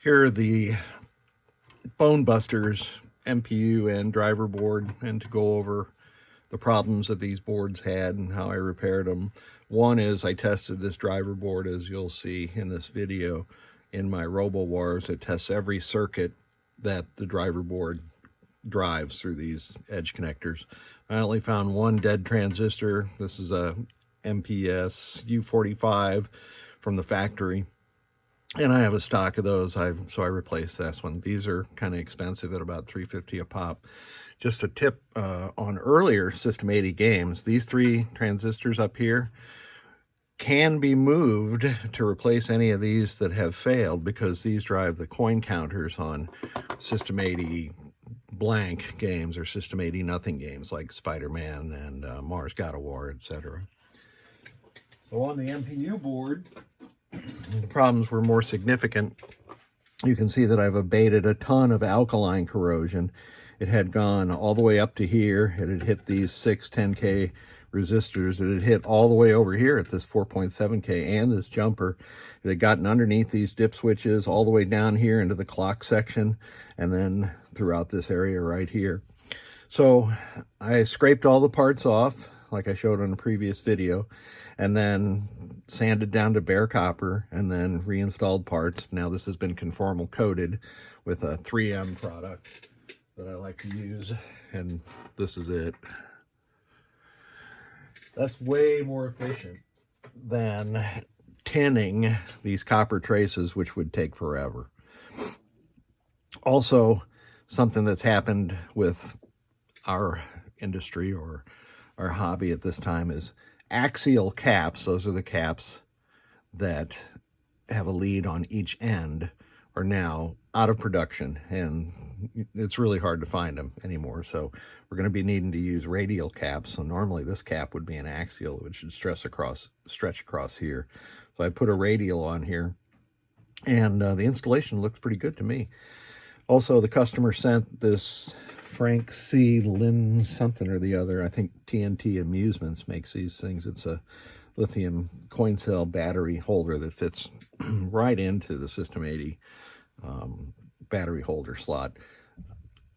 Here are the BoneBusters MPU and driver board, and to go over the problems that these boards had and how I repaired them. One is I tested this driver board, as you'll see in this video, in my RoboWars. It tests every circuit that the driver board drives through these edge connectors. I only found one dead transistor. This is a MPS U45 from the factory, and I have a stock of those, so I replaced this one. These are kind of expensive at about $3.50 a pop. Just a tip on earlier System 80 games, these three transistors up here can be moved to replace any of these that have failed, because these drive the coin counters on System 80 blank games or System 80 nothing games like Spider-Man and Mars God of War, etc. So on the MPU board, the problems were more significant. You can see that I've abated a ton of alkaline corrosion. It had gone all the way up to here. It had hit these 10K resistors. It had hit all the way over here at this 4.7K and this jumper. It had gotten underneath these dip switches all the way down here into the clock section, and then throughout this area right here. So I scraped all the parts off, like I showed on a previous video, and then sanded down to bare copper, and then reinstalled parts. Now this has been conformal coated with a 3M product that I like to use, and this is it. That's way more efficient than tinning these copper traces, which would take forever. Also, something that's happened with our industry or our hobby at this time is axial caps. Those are the caps that have a lead on each end, are now out of production, and it's really hard to find them anymore. So we're going to be needing to use radial caps. So normally this cap would be an axial, which should stretch across here. So I put a radial on here, and the installation looks pretty good to me. Also, the customer sent this Frank C. Lynn something or the other. I think TNT Amusements makes these things. It's a lithium coin cell battery holder that fits right into the System 80 battery holder slot.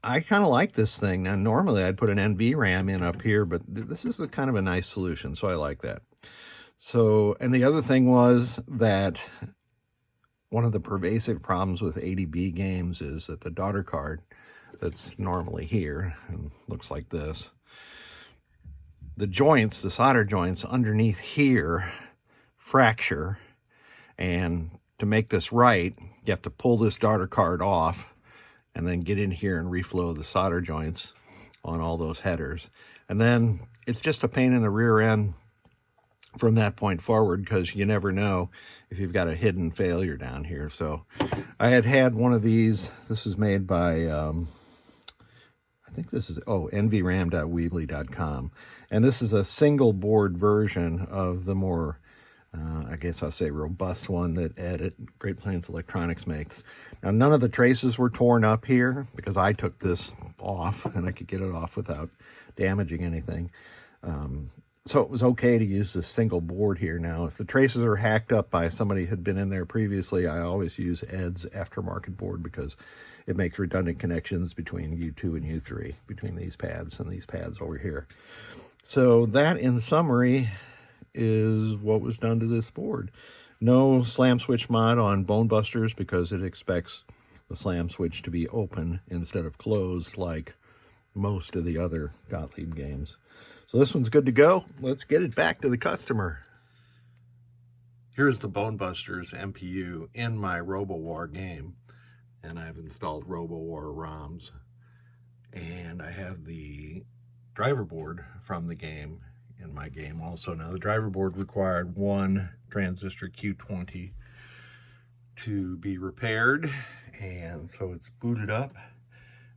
I kind of like this thing. Now, normally I'd put an NVRAM in up here, but this is a kind of a nice solution, so I like that. So, and the other thing was that one of the pervasive problems with 80B games is that the daughter card that's normally here and looks like this, the joints, the solder joints underneath here fracture, and to make this right, you have to pull this daughter card off and then get in here and reflow the solder joints on all those headers. And then it's just a pain in the rear end from that point forward, because you never know if you've got a hidden failure down here. So I had one of these. This is made by, I think this is, nvram.weebly.com. And this is a single board version of the more, I guess I'll say robust one that Great Plains Electronics makes. Now, none of the traces were torn up here because I took this off and I could get it off without damaging anything. So it was okay to use this single board here. Now, if the traces are hacked up by somebody who had been in there previously, I always use Ed's aftermarket board because it makes redundant connections between U2 and U3, between these pads and these pads over here. So that, in summary, is what was done to this board. No slam switch mod on BoneBusters because it expects the slam switch to be open instead of closed like most of the other Gottlieb games. So this one's good to go. Let's get it back to the customer. Here's the BoneBusters MPU in my RoboWar game, and I've installed RoboWar ROMs, and I have the driver board from the game in my game also. Now, the driver board required one transistor Q20 to be repaired, and so it's booted up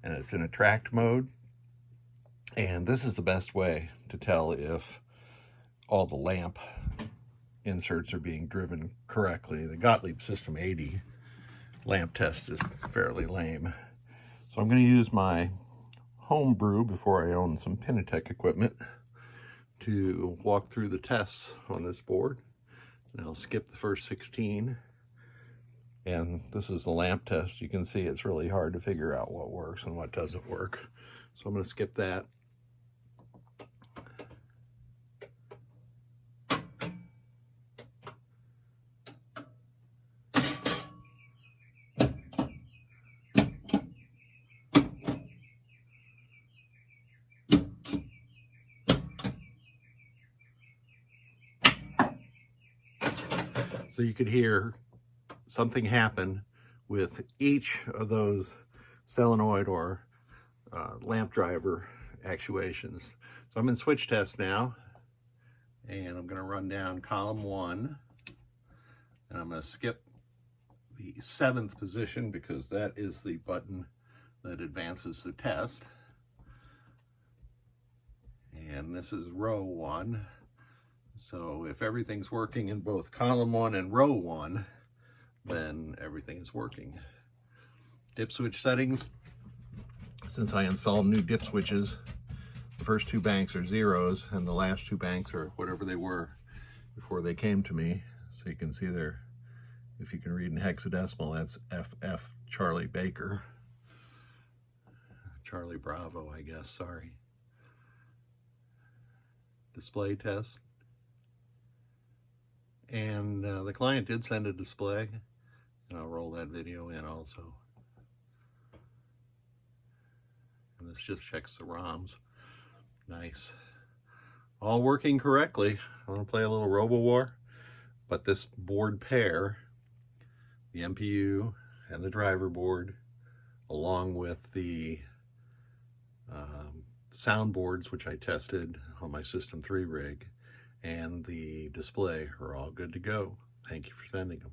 and it's in attract mode. And this is the best way to tell if all the lamp inserts are being driven correctly. The Gottlieb System 80 lamp test is fairly lame. So I'm going to use my homebrew before I own some Pinatech equipment to walk through the tests on this board. And I'll skip the first 16 And this is the lamp test. You can see it's really hard to figure out what works and what doesn't work. So I'm going to skip that. So you could hear something happen with each of those solenoid or lamp driver actuations. So I'm in switch test now, and I'm going to run down column 1, and I'm going to skip the 7th position because that is the button that advances the test. And this is row 1. So if everything's working in both column 1 and row 1, then everything is working. Dip switch settings. Since I installed new dip switches, the first 2 banks are zeros and the last 2 banks are whatever they were before they came to me. So you can see there, if you can read in hexadecimal, that's FF Charlie Baker. Charlie Bravo, I guess, sorry. Display test. And the client did send a display, and I'll roll that video in also. And this just checks the ROMs. Nice. All working correctly. I'm going to play a little RoboWar, but this board pair, the MPU and the driver board, along with the soundboards, which I tested on my System 3 rig, and the display are all good to go. Thank you for sending them.